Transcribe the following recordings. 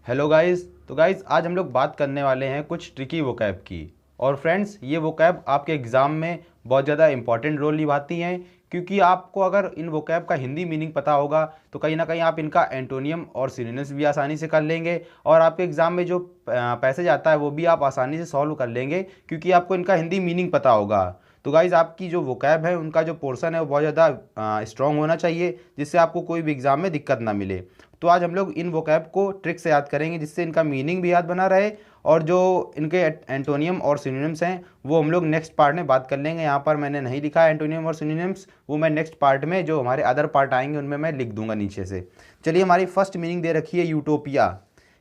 Hello guys. तो guys आज हम लोग बात करने वाले हैं कुछ ट्रिकी वोकैब की। और फ्रेंड्स ये वोकैब आपके एग्ज़ाम में बहुत ज़्यादा इंपॉर्टेंट रोल निभाती हैं, क्योंकि आपको अगर इन वोकैब का हिंदी मीनिंग पता होगा तो कहीं ना कहीं आप इनका एंटोनियम और सिनोनिम्स भी आसानी से कर लेंगे, और आपके एग्ज़ाम में जो पैसेज आता है वो भी आप आसानी से सॉल्व कर लेंगे, क्योंकि आपको इनका हिंदी मीनिंग पता होगा। तो गाइज़ आपकी जो वोकैब है उनका जो पोर्शन है वो बहुत ज़्यादा स्ट्रॉन्ग होना चाहिए, जिससे आपको कोई भी एग्ज़ाम में दिक्कत ना मिले। तो आज हम लोग इन वोकैब को ट्रिक से याद करेंगे, जिससे इनका मीनिंग भी याद बना रहे, और जो इनके एंटोनियम और सिनोनिम्स हैं वो हम लोग नेक्स्ट पार्ट में बात कर लेंगे। यहाँ पर मैंने नहीं लिखा है एंटोनियम और सिनोनिम्स, वो मैं नेक्स्ट पार्ट में जो हमारे अदर पार्ट आएंगे उनमें मैं लिख दूंगा नीचे से। चलिए, हमारी फर्स्ट मीनिंग दे रखी है यूटोपिया।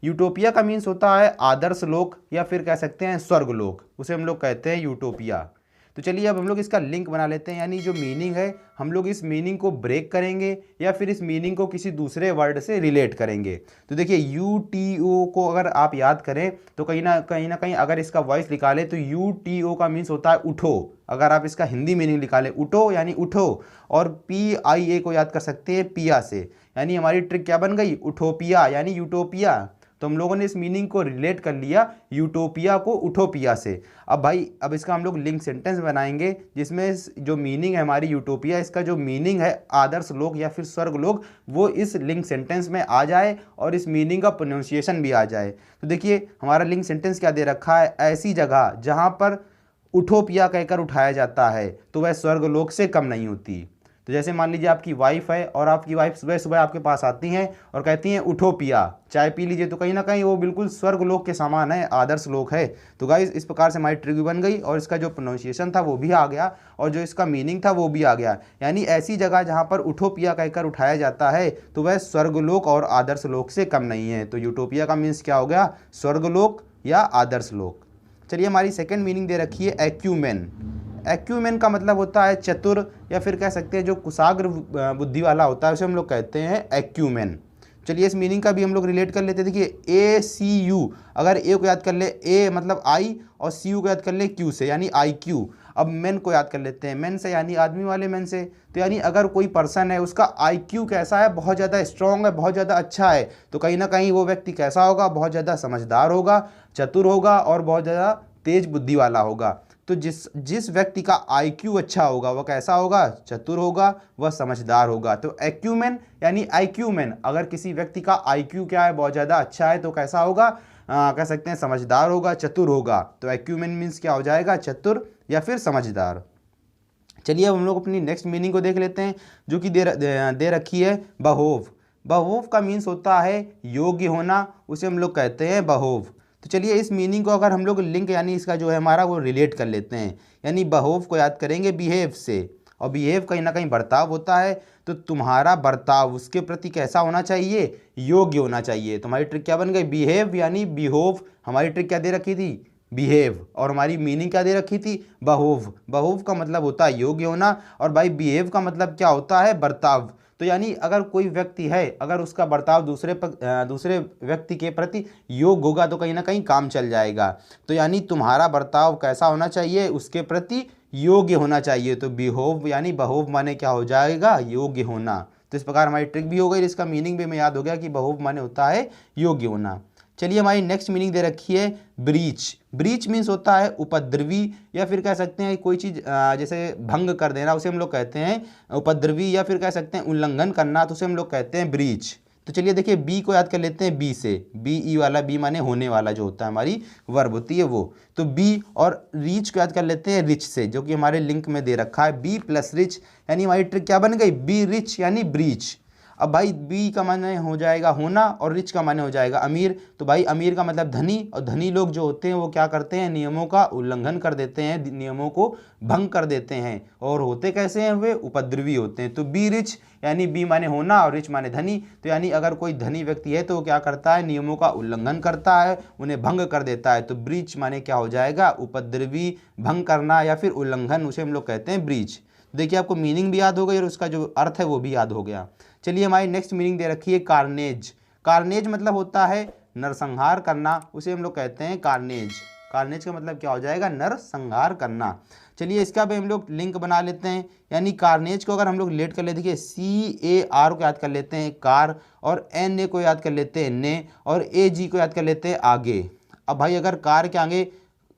यूटोपिया का मीन्स होता है आदर्श लोक, या फिर कह सकते हैं स्वर्ग लोक, उसे हम लोग कहते हैं यूटोपिया। तो चलिए अब हम लोग इसका लिंक बना लेते हैं, यानी जो मीनिंग है हम लोग इस मीनिंग को ब्रेक करेंगे या फिर इस मीनिंग को किसी दूसरे वर्ड से रिलेट करेंगे। तो देखिए UTO को अगर आप याद करें तो कहीं ना कहीं अगर इसका वॉइस निकाले तो UTO का मीन्स होता है उठो। अगर आप इसका हिंदी मीनिंग निकालें उठो यानी उठो, और PIA को याद कर सकते हैं पिया से, यानी हमारी ट्रिक क्या बन गई, उठोपिया यानी यूटोपिया। तो हम लोगों ने इस मीनिंग को रिलेट कर लिया यूटोपिया को उठोपिया से। अब इसका हम लोग लिंक सेंटेंस बनाएंगे, जिसमें जो मीनिंग है हमारी यूटोपिया, इसका जो मीनिंग है आदर्श लोक या फिर स्वर्ग लोक, वो इस लिंक सेंटेंस में आ जाए और इस मीनिंग का प्रोनाउंसिएशन भी आ जाए। तो देखिए हमारा लिंक सेंटेंस क्या दे रखा है, ऐसी जगह जहाँ पर उठोपिया कहकर उठाया जाता है तो वह स्वर्ग लोक से कम नहीं होती। तो जैसे मान लीजिए आपकी वाइफ है और आपकी वाइफ सुबह सुबह आपके पास आती हैं और कहती हैं उठो पिया, चाय पी लीजिए, तो कहीं ना कहीं वो बिल्कुल स्वर्ग लोक के समान है, आदर्श लोक है। तो गाइस इस प्रकार से हमारी ट्रिक भी बन गई और इसका जो प्रोनाउंसिएशन था वो भी आ गया और जो इसका मीनिंग था वो भी आ गया। यानी ऐसी जगह जहाँ पर उठो पिया कहकर उठाया जाता है तो वह स्वर्ग लोक और आदर्श लोक से कम नहीं है। तो यूटोपिया का मीन्स क्या हो गया, स्वर्ग लोक या आदर्श लोक। चलिए हमारी सेकेंड मीनिंग दे रखी है एक्यूमेन। एक्यूमेन का मतलब होता है चतुर, या फिर कह सकते हैं जो कुशाग्र बुद्धि वाला होता है उसे हम लोग कहते हैं एक्यूमेन। चलिए इस मीनिंग का भी हम लोग रिलेट कर लेते हैं। देखिए ACU, अगर ए को याद कर ले ए मतलब आई, और CU को याद कर ले क्यू से यानी IQ। अब मेन को याद कर लेते हैं, मेन से यानी आदमी वाले मेन से। तो यानी अगर कोई पर्सन है उसका IQ कैसा है, बहुत ज़्यादा स्ट्रॉन्ग है, बहुत ज़्यादा अच्छा है, तो कहीं ना कहीं वो व्यक्ति कैसा होगा, बहुत ज़्यादा समझदार होगा, चतुर होगा और बहुत ज़्यादा तेज बुद्धि वाला होगा। तो जिस व्यक्ति का IQ अच्छा होगा वह कैसा होगा, चतुर होगा, वह समझदार होगा। तो एक्यूमेन यानी IQ-मैन, अगर किसी व्यक्ति का IQ क्या है, बहुत ज़्यादा अच्छा है, तो कैसा होगा, कह सकते हैं समझदार होगा, चतुर होगा। तो एक्यूमेन मीन्स क्या हो जाएगा, चतुर या फिर समझदार। चलिए अब हम लोग अपनी नेक्स्ट मीनिंग को देख लेते हैं, जो कि दे रखी है बहोव। बहोव का मीन्स होता है योग्य होना, उसे हम लोग कहते हैं बहोव। तो चलिए इस मीनिंग को अगर हम लोग लिंक यानी इसका जो है हमारा वो रिलेट कर लेते हैं, यानी बहोव को याद करेंगे बिहेव से, और बिहेव कहीं ना कहीं बर्ताव होता है। तो तुम्हारा बर्ताव उसके प्रति कैसा होना चाहिए, योग्य होना चाहिए। तो हमारी ट्रिक क्या बन गई, बिहेव यानी बिहोव। हमारी ट्रिक क्या दे रखी थी, बिहेव, और हमारी मीनिंग क्या दे रखी थी, बहोव। बहोव का मतलब होता है योग्य होना, और भाई बिहेव का मतलब क्या होता है, बर्ताव। तो यानी अगर कोई व्यक्ति है, अगर उसका बर्ताव दूसरे व्यक्ति के प्रति योग्य होगा तो कहीं ना कहीं काम चल जाएगा। तो यानी तुम्हारा बर्ताव कैसा होना चाहिए, उसके प्रति योग्य होना चाहिए। तो बिहोव यानी बहोव माने क्या हो जाएगा, योग्य होना। तो इस प्रकार हमारी ट्रिक भी हो गई, इसका मीनिंग भी हमें याद हो गया कि बहोव माने होता है योग्य होना। चलिए हमारी नेक्स्ट मीनिंग दे रखी है ब्रीच। ब्रीच मीन्स होता है उपद्रवी, या फिर कह सकते हैं कोई चीज़ जैसे भंग कर देना, उसे हम लोग कहते हैं उपद्रवी, या फिर कह सकते हैं उल्लंघन करना, तो उसे हम लोग कहते हैं ब्रीच। तो चलिए देखिए बी को याद कर लेते हैं, बी से, BE वाला, बी माने होने वाला जो होता है, हमारी वर्ब होती है वो। तो बी, और रीच को याद कर लेते हैं रिच से, जो कि हमारे लिंक में दे रखा है बी प्लस रिच, यानी हमारी ट्रिक क्या बन गई, बी रिच यानी ब्रीच। अब भाई बी का माने हो जाएगा होना और रिच का माने हो जाएगा अमीर। तो भाई अमीर का मतलब धनी, और धनी लोग जो होते हैं वो क्या करते हैं, नियमों का उल्लंघन कर देते हैं, नियमों को भंग कर देते हैं, और होते कैसे हैं, वे उपद्रवी होते हैं। तो बी रिच यानी बी माने होना और रिच माने धनी। तो यानी अगर कोई धनी व्यक्ति है तो वो क्या करता है, नियमों का उल्लंघन करता है, उन्हें भंग कर देता है। तो ब्रीच माने क्या हो जाएगा, उपद्रवी, भंग करना या फिर उल्लंघन, उसे हम लोग कहते हैं ब्रीच। देखिए आपको मीनिंग भी याद हो गई और उसका जो अर्थ है वो भी याद हो गया। चलिए हमारी नेक्स्ट मीनिंग दे रखी है कार्नेज। कार्नेज मतलब होता है नरसंहार करना, उसे हम लोग कहते हैं कार्नेज। कार्नेज का मतलब क्या हो जाएगा, नरसंहार करना। चलिए इसका भी हम लोग लिंक बना लेते हैं, यानी कार्नेज को अगर हम लोग रिलेट कर लेते हैं, देखिए CAR को याद कर लेते हैं कार, और NA को याद कर लेते हैं ने, और AG को याद कर लेते हैं आगे। अब भाई अगर कार के आगे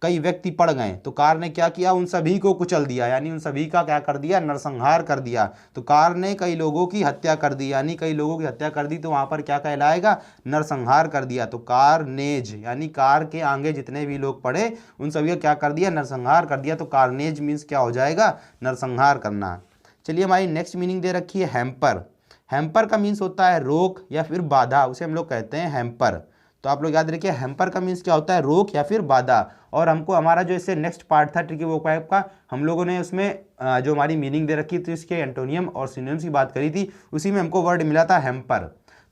कई व्यक्ति पड़ गए तो कार ने क्या किया, उन सभी को कुचल दिया, यानी उन सभी का क्या कर दिया, नरसंहार कर दिया। तो कार ने कई लोगों की हत्या कर दी, यानी कई लोगों की हत्या कर दी, तो वहां पर क्या कहलाएगा, नरसंहार कर दिया। तो कारनेज यानी कार के आगे जितने भी लोग पड़े उन सभी का क्या कर दिया, नरसंहार कर दिया। तो कारनेज मीन्स क्या हो जाएगा, नरसंहार करना। चलिए हमारी नेक्स्ट मीनिंग दे रखी है हैम्पर। हैम्पर का मीन्स होता है रोक या फिर बाधा, उसे हम लोग कहते हैं हैम्पर। तो आप लोग याद रखिए हैम्पर का मीन्स क्या होता है, रोक या फिर बाधा। और हमको हमारा जो इससे नेक्स्ट पार्ट था ट्रिकी वोकैब का, हम लोगों ने उसमें जो हमारी मीनिंग दे रखी थी इसके एंटोनियम और सिनोनिम्स की बात करी थी, उसी में हमको वर्ड मिला था हैम्पर।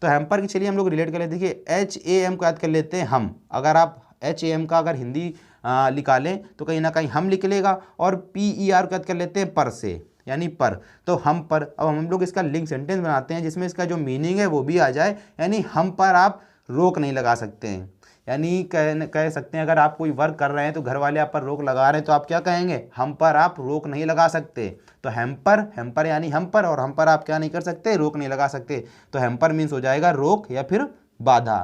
तो हैम्पर की चलिए हम लोग रिलेट कर लेते, देखिए HAM को याद कर लेते हैं हम। अगर आप HAM का अगर हिंदी निकालें तो कहीं ना कहीं हम निकलेगा, और PER को याद कर लेते हैं पर से, यानी पर। तो हम पर, अब हम लोग इसका लिंक सेंटेंस बनाते हैं जिसमें इसका जो मीनिंग है वो भी आ जाए, यानी हम पर आप रोक नहीं लगा सकते हैं। यानी कह सकते हैं अगर आप कोई वर्क कर रहे हैं तो घर वाले आप पर रोक लगा रहे हैं तो आप क्या कहेंगे, हम पर आप रोक नहीं लगा सकते। तो हैम्पर यानी हम पर, और हम पर आप क्या नहीं कर सकते, रोक नहीं लगा सकते। तो हैम्पर मीन्स हो जाएगा रोक या फिर बाधा।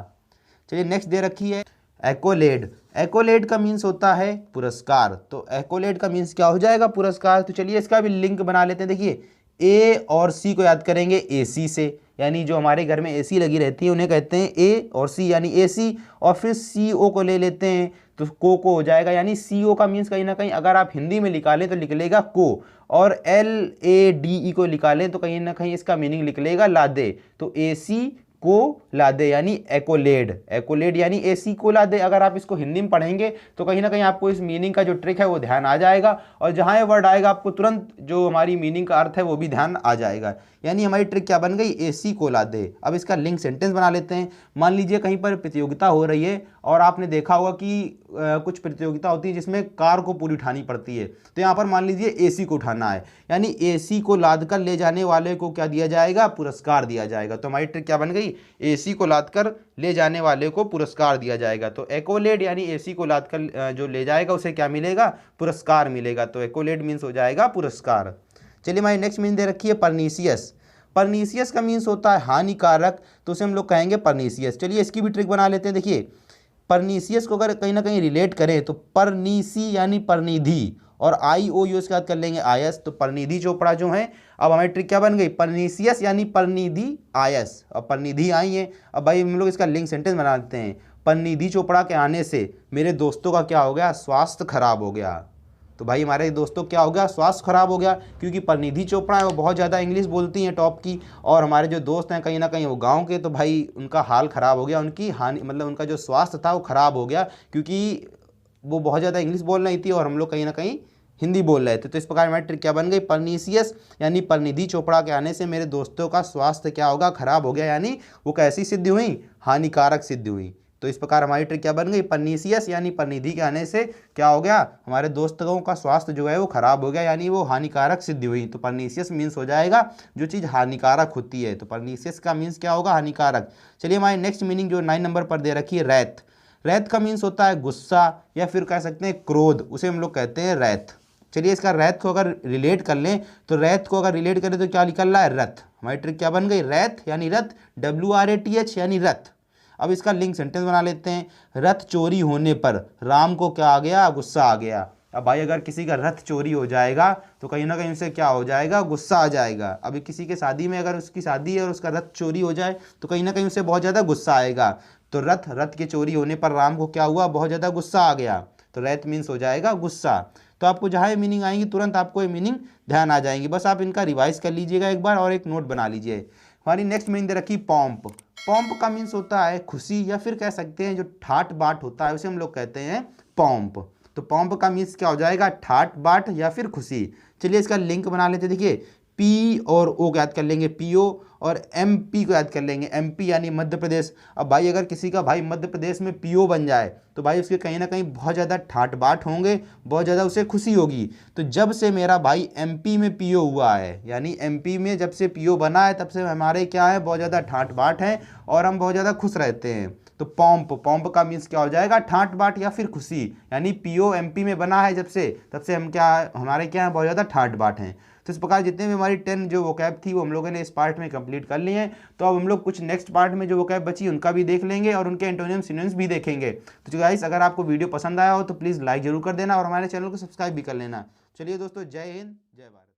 चलिए नेक्स्ट दे रखी है एक्कोलेड। एक्कोलेड का मीन्स होता है पुरस्कार। तो एक्कोलेड का मीन्स क्या हो जाएगा, पुरस्कार। तो चलिए इसका भी लिंक बना लेते हैं। देखिए A और C को याद करेंगे AC से, यानी जो हमारे घर में AC लगी रहती है उन्हें कहते हैं A और C, यानी AC। और फिर CO को ले लेते हैं तो को हो जाएगा, यानी CO का मीन्स कहीं ना कहीं अगर आप हिंदी में निकालें तो निकलेगा को, और LADE को निकालें तो कहीं ना कहीं इसका मीनिंग निकलेगा लादे। तो AC को लादे यानी एक्कोलेड। एक्कोलेड यानी AC को लादे। अगर आप इसको हिंदी में पढ़ेंगे तो कहीं ना कहीं आपको इस मीनिंग का जो ट्रिक है वो ध्यान आ जाएगा, और जहाँ ये वर्ड आएगा आपको तुरंत जो हमारी मीनिंग का अर्थ है वो भी ध्यान आ जाएगा। यानी हमारी ट्रिक क्या बन गई, AC को लादे। अब इसका लिंक सेंटेंस बना लेते हैं। मान लीजिए कहीं पर प्रतियोगिता हो रही है, और आपने देखा होगा कि कुछ प्रतियोगिता होती है जिसमें कार को पूरी उठानी पड़ती है। तो यहाँ पर मान लीजिए AC को उठाना है, यानी AC को लाद कर ले जाने वाले को क्या दिया जाएगा, पुरस्कार दिया जाएगा। तो हमारी ट्रिक क्या बन गई, AC को लाद कर ले जाने वाले को पुरस्कार दिया जाएगा। तो एक्कोलेड यानी AC को लाद कर जो ले जाएगा उसे क्या मिलेगा, पुरस्कार मिलेगा। तो एक्कोलेड मीन्स हो जाएगा पुरस्कार। चलिए हमारी नेक्स्ट मीनिंग दे रखी है परनीसियस। परनीसियस का मीन्स होता है हानिकारक, तो उसे हम लोग कहेंगे परनीसियस। चलिए इसकी भी ट्रिक बना लेते हैं। देखिए परनीसियस को अगर कहीं ना कहीं रिलेट करें तो परनीसी यानी परनिधि, और IOU के साथ कर लेंगे IS। तो परनिधि चोपड़ा जो है, अब हमारी ट्रिक क्या बन गई, परनीसियस यानी परनिधि IS। अब परनिधि आई है, अब भाई हम लोग इसका लिंक सेंटेंस बना लेते हैं। परनिधि चोपड़ा के आने से मेरे दोस्तों का क्या हो गया, स्वास्थ्य खराब हो गया। तो भाई हमारे दोस्तों क्या हो गया, स्वास्थ्य खराब हो गया, क्योंकि परनिधि चोपड़ा है वो बहुत ज़्यादा इंग्लिश बोलती हैं टॉप की, और हमारे जो दोस्त हैं कहीं ना कहीं वो गांव के, तो भाई उनका हाल ख़राब हो गया, उनकी हानि मतलब उनका जो स्वास्थ्य था वो ख़राब हो गया, क्योंकि वो बहुत ज़्यादा इंग्लिश बोल रही थी और हम लोग कहीं ना कहीं हिंदी बोल रहे थे। तो इस प्रकार हमारी ट्रिक क्या बन गई, परनीसियस यानी परनिधि चोपड़ा के आने से मेरे दोस्तों का स्वास्थ्य क्या होगा, खराब हो गया, यानी वो कैसी सिद्ध हुई, हानिकारक सिद्ध हुई। तो इस प्रकार हमारी ट्रिक क्या बन गई, परनीसियस यानी परनिधि के आने से क्या हो गया, हमारे दोस्तों का स्वास्थ्य जो है वो खराब हो गया, यानी वो हानिकारक सिद्ध हुई। तो परनीसियस मीन्स हो जाएगा जो चीज़ हानिकारक होती है। तो परनीसियस का मीन्स क्या होगा, हानिकारक। चलिए हमारी नेक्स्ट मीनिंग जो 9 नंबर पर दे रखी है रैथ। रैथ का मीन्स होता है गुस्सा या फिर कह सकते हैं क्रोध, उसे हम लोग कहते हैं रैथ। चलिए इसका रैथ को अगर रिलेट कर लें तो रैथ को अगर रिलेट करें तो क्या निकल रहा है, रथ। हमारी ट्रिक क्या बन गई, रैथ यानी रथ, WRATH यानी रथ। अब इसका लिंक सेंटेंस बना लेते हैं। रथ चोरी होने पर राम को क्या आ गया, गुस्सा आ गया। अब भाई अगर किसी का रथ चोरी हो जाएगा तो कहीं ना कहीं उसे क्या हो जाएगा, गुस्सा आ जाएगा। अभी किसी के शादी में अगर उसकी शादी है और उसका रथ चोरी हो जाए तो कहीं ना कहीं उसे बहुत ज़्यादा गुस्सा आएगा। तो रथ के चोरी होने पर राम को क्या हुआ, बहुत ज़्यादा गुस्सा आ गया। तो रैथ मीन्स हो जाएगा गुस्सा। तो आपको जहाँ ये मीनिंग आएंगी तुरंत आपको ये मीनिंग ध्यान आ जाएंगी, बस आप इनका रिवाइज कर लीजिएगा एक बार और एक नोट बना लीजिए। हमारी नेक्स्ट मीनिंग दे रखी पॉम्प। पॉम्प का मीन्स होता है खुशी या फिर कह सकते हैं जो ठाट बाट होता है उसे हम लोग कहते हैं पॉम्प। तो पॉम्प का मीन्स क्या हो जाएगा, ठाट बाट या फिर खुशी। चलिए इसका लिंक बना लेते हैं। देखिए P और O को याद कर लेंगे PO, और MP को याद कर लेंगे MP यानी मध्य प्रदेश। अब भाई अगर किसी का भाई मध्य प्रदेश में PO बन जाए तो भाई उसके कहीं ना कहीं बहुत ज़्यादा ठाट बाट होंगे, बहुत ज़्यादा उसे खुशी होगी। तो जब से मेरा भाई MP में PO हुआ है, यानी MP में जब से PO बना है तब से हमारे क्या है, बहुत ज़्यादा ठाट बाट है और हम बहुत ज़्यादा खुश रहते हैं। तो पॉम्प, पॉम्प का मीन्स क्या हो जाएगा, ठाट बाट या फिर खुशी, यानी POMP में बना है जब से, तब से हम क्या, हमारे क्या है, बहुत ज़्यादा ठाट बाट हैं। तो इस प्रकार जितने भी हमारी 10 जो वोकैब थी वो हम लोगों ने इस पार्ट में कंप्लीट कर लिए हैं। तो अब हम लोग कुछ नेक्स्ट पार्ट में जो वोकैब बची उनका भी देख लेंगे और उनके एंटोनियम सिनोनिम्स भी देखेंगे। तो गाइस अगर आपको वीडियो पसंद आया हो तो प्लीज़ लाइक जरूर कर देना और हमारे चैनल को सब्सक्राइब भी कर लेना। चलिए दोस्तों, जय हिंद, जय भारत।